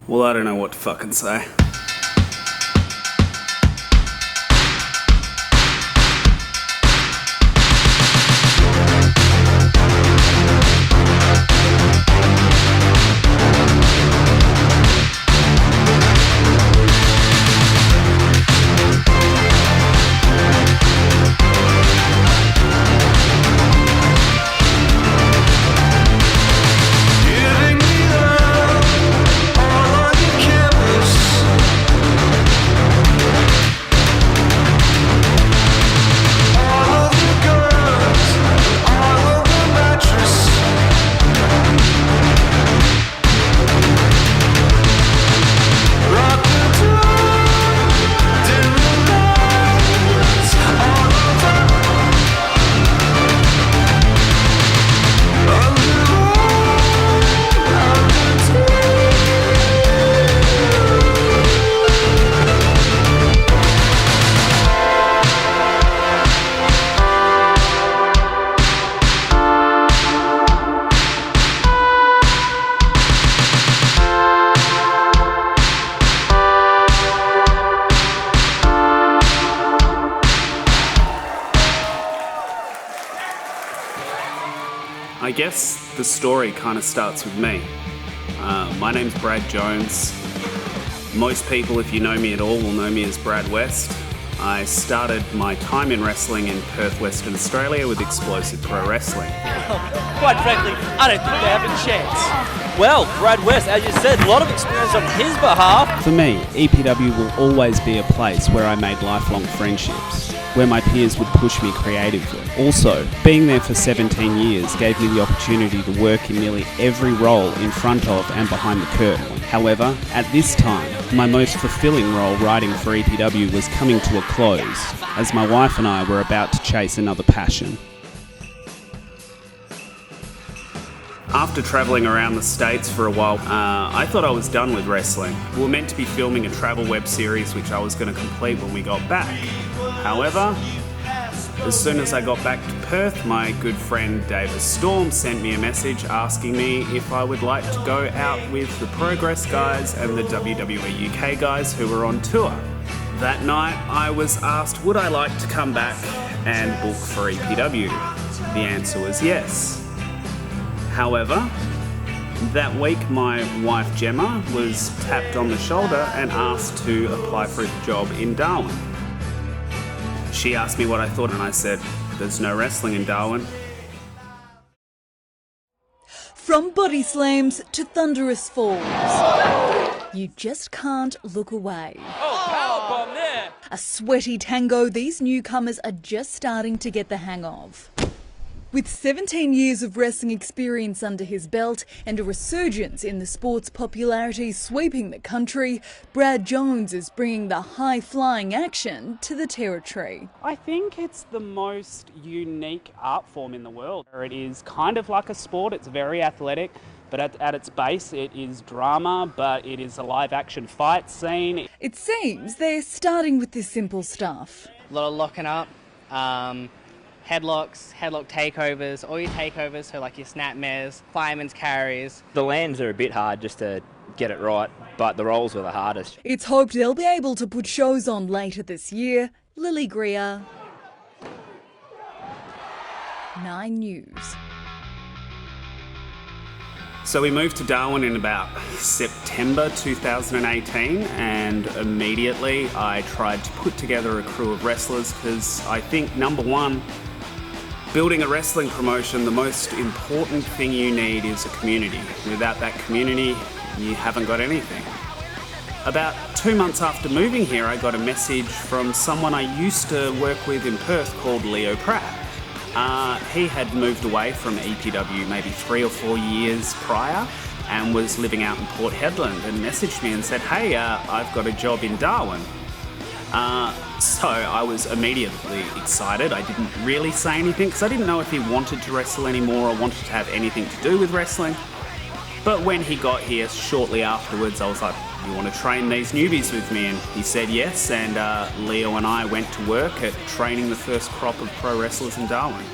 Well, I don't know what to fucking say. I guess the story kind of starts with me. My name's Brad Jones. Most people, if you know me at all, will know me as Brad West. I started my time in wrestling in Perth, Western Australia with Explosive Pro Wrestling. Quite frankly, I don't think they have a chance. Well, Brad West, as you said, a lot of experience on his behalf. For me, EPW will always be a place where I made lifelong friendships, where my peers would push me creatively. Also, being there for 17 years gave me the opportunity to work in nearly every role in front of and behind the curtain. However, at this time, my most fulfilling role writing for EPW was coming to a close, as my wife and I were about to chase another passion. After travelling around the States for a while, I thought I was done with wrestling. We were meant to be filming a travel web series which I was going to complete when we got back. However, as soon as I got back to Perth, my good friend David Storm sent me a message asking me if I would like to go out with the Progress guys and the WWE UK guys who were on tour. That night, I was asked would I like to come back and book for EPW. The answer was yes. However, that week my wife Gemma was tapped on the shoulder and asked to apply for a job in Darwin. She asked me what I thought and I said, there's no wrestling in Darwin. From body slams to thunderous falls, you just can't look away. Oh, powerbomb there! A sweaty tango these newcomers are just starting to get the hang of. With 17 years of wrestling experience under his belt and a resurgence in the sport's popularity sweeping the country, Brad Jones is bringing the high-flying action to the territory. I think it's the most unique art form in the world. It is kind of like a sport, it's very athletic, but at its base it is drama, but it is a live-action fight scene. It seems they're starting with this simple stuff. A lot of locking up. Headlock takeovers, all your takeovers, so like your snapmares, fireman's carries. The lands are a bit hard just to get it right, but the rolls were the hardest. It's hoped they'll be able to put shows on later this year. Lily Greer, 9 News. So we moved to Darwin in about September 2018 and immediately I tried to put together a crew of wrestlers because I think, number one, building a wrestling promotion, the most important thing you need is a community. Without that community, you haven't got anything. About 2 months after moving here, I got a message from someone I used to work with in Perth called Leo Pratt. He had moved away from EPW maybe 3 or 4 years prior and was living out in Port Hedland and messaged me and said, hey, I've got a job in Darwin. So I was immediately excited. I didn't really say anything because I didn't know if he wanted to wrestle anymore or wanted to have anything to do with wrestling. But when he got here shortly afterwards, I was like, you want to train these newbies with me? And he said yes, and Leo and I went to work at training the first crop of pro wrestlers in Darwin.